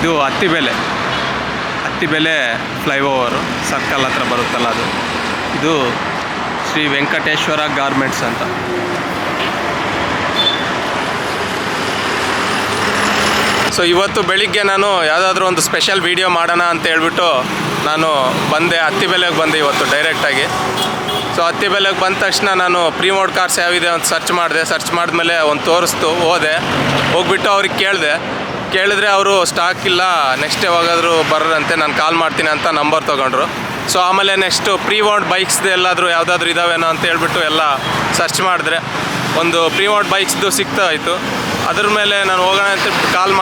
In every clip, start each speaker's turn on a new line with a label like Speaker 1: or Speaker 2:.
Speaker 1: ಇದು Hattibele flyover circle ಹತ್ರ ಬರುತ್ತಲ್ಲ ಅದು. ಇದು ಶ್ರೀ ವೆಂಕಟೇಶ್ವರ ಗಾರ್ಮೆಂಟ್ಸ್ ಅಂತ. ಸೊ ಇವತ್ತು ಬೆಳಿಗ್ಗೆ ನಾನು ಯಾವುದಾದ್ರೂ ಒಂದು ಸ್ಪೆಷಲ್ ವೀಡಿಯೋ ಮಾಡೋಣ ಅಂತ ಹೇಳ್ಬಿಟ್ಟು ನಾನು ಹತ್ತಿಬೆಲೆಗೆ ಬಂದೆ ಇವತ್ತು ಡೈರೆಕ್ಟಾಗಿ. ಸೊ ಹತ್ತಿಬೆಲೆಗೆ ಬಂದ ತಕ್ಷಣ ನಾನು ಪ್ರೀ ಮೋಡ್ ಕಾರ್ಸ್ ಯಾವಿದೆ ಅಂತ ಸರ್ಚ್ ಮಾಡಿದ್ಮೇಲೆ ಒಂದು ತೋರಿಸ್ತು. ಹೋಗ್ಬಿಟ್ಟು ಅವ್ರಿಗೆ ಕೇಳಿದ್ರೆ ಅವರು ಸ್ಟಾಕ್ ಇಲ್ಲ, ನೆಕ್ಸ್ಟ್ ಯಾವಾಗಾದರೂ ಬರೋರಂತೆ, ನಾನು ಕಾಲ್ ಮಾಡ್ತೀನಿ ಅಂತ ನಂಬರ್ ತೊಗೊಂಡ್ರು. ಸೊ ಆಮೇಲೆ ನೆಕ್ಸ್ಟು ಪ್ರೀ ಮೋಡ್ ಬೈಕ್ಸ್ದು ಯಾವುದಾದ್ರೂ ಇದ್ದಾವೇನೋ ಅಂತ ಹೇಳ್ಬಿಟ್ಟು ಎಲ್ಲ ಸರ್ಚ್ ಮಾಡಿದ್ರೆ ಒಂದು ಪ್ರೀ ಮೋಡ್ ಬೈಕ್ಸ್ದು ಸಿಗ್ತಾಯಿತ್ತು. ಅದ್ರ ಮೇಲೆ ನಾನು ಹೋಗೋಣ ಅಂತ ಕಾಲ್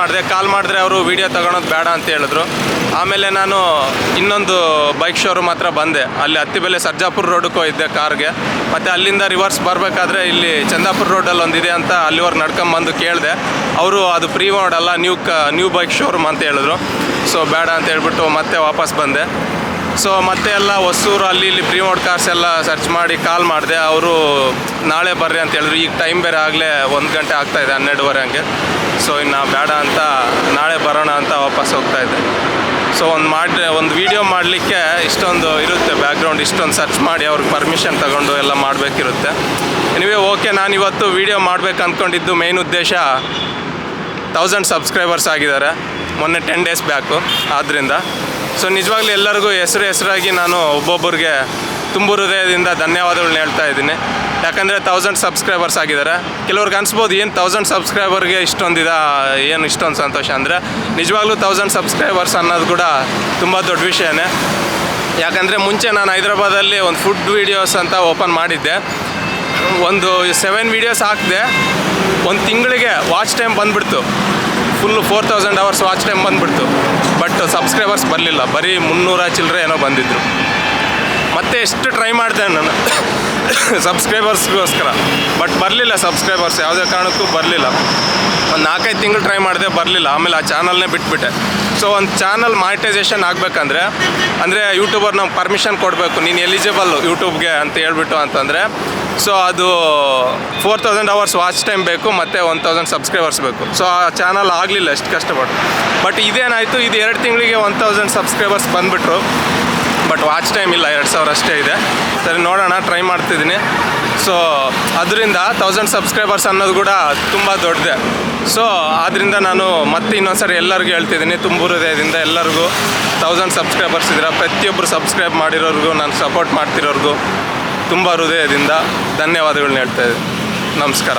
Speaker 1: ಮಾಡಿದ್ರೆ ಅವರು ವೀಡಿಯೋ ತೊಗೊಳೋದು ಬೇಡ ಅಂತ ಹೇಳಿದ್ರು. ಆಮೇಲೆ ನಾನು ಇನ್ನೊಂದು ಬೈಕ್ ಶೋರೂಮ್ ಹತ್ರ ಬಂದೆ. ಅಲ್ಲಿ ಹತ್ತಿಬೆಲೆ ಸರ್ಜಾಪುರ ರೋಡಕ್ಕೆ ಹೋಗಿದ್ದೆ ಕಾರ್ಗೆ. ಮತ್ತು ಅಲ್ಲಿಂದ ರಿವರ್ಸ್ ಬರಬೇಕಾದ್ರೆ ಇಲ್ಲಿ ಚಂದಾಪುರ ರೋಡಲ್ಲಿ ಒಂದಿದೆ ಅಂತ ಅಲ್ಲಿವರೆಗೆ ನಡ್ಕೊಂಬಂದು ಕೇಳಿದೆ. ಅವರು ಅದು ಪ್ರೀ ಮೋಡ್ ಅಲ್ಲ, ನ್ಯೂ ಬೈಕ್ ಶೋರೂಮ್ ಅಂತ ಹೇಳಿದ್ರು. ಸೊ ಬೇಡ ಅಂತ ಹೇಳ್ಬಿಟ್ಟು ಮತ್ತೆ ವಾಪಸ್ ಬಂದೆ. ಸೊ ಮತ್ತೆ ಎಲ್ಲ ಹೊಸೂರು ಅಲ್ಲಿ ಇಲ್ಲಿ ಪ್ರೀ ಮೋಡ್ ಕಾರ್ಸ್ ಎಲ್ಲ ಸರ್ಚ್ ಮಾಡಿ ಕಾಲ್ ಮಾಡಿದೆ. ಅವರು ನಾಳೆ ಬರ್ರಿ ಅಂತ ಹೇಳಿದ್ರು. ಈಗ ಟೈಮ್ ಬೇರೆ ಆಗಲೇ 1 ಗಂಟೆ ಆಗ್ತಾಯಿದೆ, 12:30 ಹಂಗೆ. ಸೊ ಇನ್ನು ಬೇಡ ಅಂತ ನಾಳೆ ಬರೋಣ ಅಂತ ವಾಪಸ್ ಹೋಗ್ತಾಯಿದ್ದೆ. ಸೊ ಒಂದು ವೀಡಿಯೋ ಮಾಡಲಿಕ್ಕೆ ಇಷ್ಟೊಂದು ಇರುತ್ತೆ ಬ್ಯಾಕ್ಗ್ರೌಂಡ್, ಇಷ್ಟೊಂದು ಸರ್ಚ್ ಮಾಡಿ ಅವ್ರಿಗೆ ಪರ್ಮಿಷನ್ ತಗೊಂಡು ಎಲ್ಲ ಮಾಡಬೇಕಿರುತ್ತೆ. ಓಕೆ, ನಾನು ಇವತ್ತು ವೀಡಿಯೋ ಮಾಡಬೇಕು ಅಂದ್ಕೊಂಡಿದ್ದು ಮೇನ್ ಉದ್ದೇಶ 1000 ಸಬ್ಸ್ಕ್ರೈಬರ್ಸ್ ಆಗಿದ್ದಾರೆ ಮೊನ್ನೆ 10 ಡೇಸ್ ಬ್ಯಾಕು. ಆದ್ದರಿಂದ ಸೊ ನಿಜವಾಗ್ಲೂ ಎಲ್ಲರಿಗೂ ಹೆಸರಾಗಿ ನಾನು ಒಬ್ಬೊಬ್ಬರಿಗೆ ತುಂಬ ಹೃದಯದಿಂದ ಧನ್ಯವಾದಗಳನ್ನ ಹೇಳ್ತಾ ಇದ್ದೀನಿ. ಯಾಕಂದರೆ 1000 ಸಬ್ಸ್ಕ್ರೈಬರ್ಸ್ ಆಗಿದ್ದಾರೆ. ಕೆಲವ್ರಿಗೆ ಅನಿಸ್ಬೋದು ಏನು 1000 ಸಬ್ಸ್ಕ್ರೈಬರ್ಗೆ ಇಷ್ಟೊಂದು ಸಂತೋಷ ಅಂದರೆ, ನಿಜವಾಗ್ಲೂ 1000 ಸಬ್ಸ್ಕ್ರೈಬರ್ಸ್ ಅನ್ನೋದು ಕೂಡ ತುಂಬ ದೊಡ್ಡ ವಿಷಯನೇ. ಯಾಕಂದರೆ ಮುಂಚೆ ನಾನು ಹೈದ್ರಾಬಾದಲ್ಲಿ ಒಂದು ಫುಡ್ ವೀಡಿಯೋಸ್ ಅಂತ ಓಪನ್ ಮಾಡಿದ್ದೆ. ಒಂದು 7 ವೀಡಿಯೋಸ್ ಹಾಕಿದೆ. ಒಂದು ತಿಂಗಳಿಗೆ ವಾಚ್ ಟೈಮ್ ಬಂದುಬಿಡ್ತು, ಫುಲ್ಲು 4000 ಅವರ್ಸ್ ವಾಚ್ ಟೈಮ್ ಬಂದುಬಿಡ್ತು. ಬಟ್ ಸಬ್ಸ್ಕ್ರೈಬರ್ಸ್ ಬರಲಿಲ್ಲ, ಬರೀ 300 ಚಿಲ್ಲರೆ ಏನೋ ಬಂದಿದ್ದರು. ಮತ್ತೆ ಎಷ್ಟು ಟ್ರೈ ಮಾಡಿದೆ ನಾನು ಸಬ್ಸ್ಕ್ರೈಬರ್ಸ್ಗೋಸ್ಕರ, ಬಟ್ ಬರಲಿಲ್ಲ ಸಬ್ಸ್ಕ್ರೈಬರ್ಸ್, ಯಾವುದೇ ಕಾರಣಕ್ಕೂ ಬರಲಿಲ್ಲ. ಒಂದು 4-5 ತಿಂಗಳು ಟ್ರೈ ಮಾಡಿದೆ, ಬರಲಿಲ್ಲ. ಆಮೇಲೆ ಆ ಚಾನಲ್ನೇ ಬಿಟ್ಬಿಟ್ಟೆ. ಸೊ ಒಂದು ಚಾನಲ್ ಮಾನಿಟೈಸೇಷನ್ ಆಗಬೇಕಂದ್ರೆ ಯೂಟ್ಯೂಬರ್ ನಮ್ಗೆ ಪರ್ಮಿಷನ್ ಕೊಡಬೇಕು, ನೀನು ಎಲಿಜಿಬಲ್ ಯೂಟ್ಯೂಬ್ಗೆ ಅಂತ ಹೇಳ್ಬಿಟ್ಟು ಅಂತಂದರೆ. ಸೊ ಅದು 4000 ಅವರ್ಸ್ ವಾಚ್ ಟೈಮ್ ಬೇಕು ಮತ್ತು 1000 ಸಬ್ಸ್ಕ್ರೈಬರ್ಸ್ ಬೇಕು. ಸೊ ಆ ಚಾನಲ್ ಆಗಲಿಲ್ಲ ಎಷ್ಟು ಕಷ್ಟಪಟ್ಟು. ಬಟ್ ಇದೇನಾಯಿತು, ಇದು 2 ತಿಂಗಳಿಗೆ 1000 ಸಬ್ಸ್ಕ್ರೈಬರ್ಸ್ ಬಂದುಬಿಟ್ರು. ಬಟ್ ವಾಚ್ ಟೈಮ್ ಇಲ್ಲ, 2000 ಅಷ್ಟೇ ಇದೆ. ಸರಿ, ನೋಡೋಣ, ಟ್ರೈ ಮಾಡ್ತಿದ್ದೀನಿ. ಸೊ ಅದರಿಂದ 1000 ಸಬ್ಸ್ಕ್ರೈಬರ್ಸ್ ಅನ್ನೋದು ಕೂಡ ತುಂಬ ದೊಡ್ಡದೆ. ಸೊ ಆದ್ದರಿಂದ ನಾನು ಮತ್ತೆ ಇನ್ನೊಂದ್ಸರಿ ಎಲ್ಲರಿಗೂ ಹೇಳ್ತಿದ್ದೀನಿ, ತುಂಬ ಹೃದಯದಿಂದ ಎಲ್ಲರಿಗೂ 1000 ಸಬ್ಸ್ಕ್ರೈಬರ್ಸ್ ಇದ್ದೀರಾ. ಪ್ರತಿಯೊಬ್ಬರು ಸಬ್ಸ್ಕ್ರೈಬ್ ಮಾಡಿರೋರಿಗೂ, ನಾನು ಸಪೋರ್ಟ್ ಮಾಡ್ತಿರೋರಿಗೂ ತುಂಬ ಹೃದಯದಿಂದ ಧನ್ಯವಾದಗಳನ್ನ ಹೇಳ್ತಾಯಿದ್ದೀನಿ. ನಮಸ್ಕಾರ.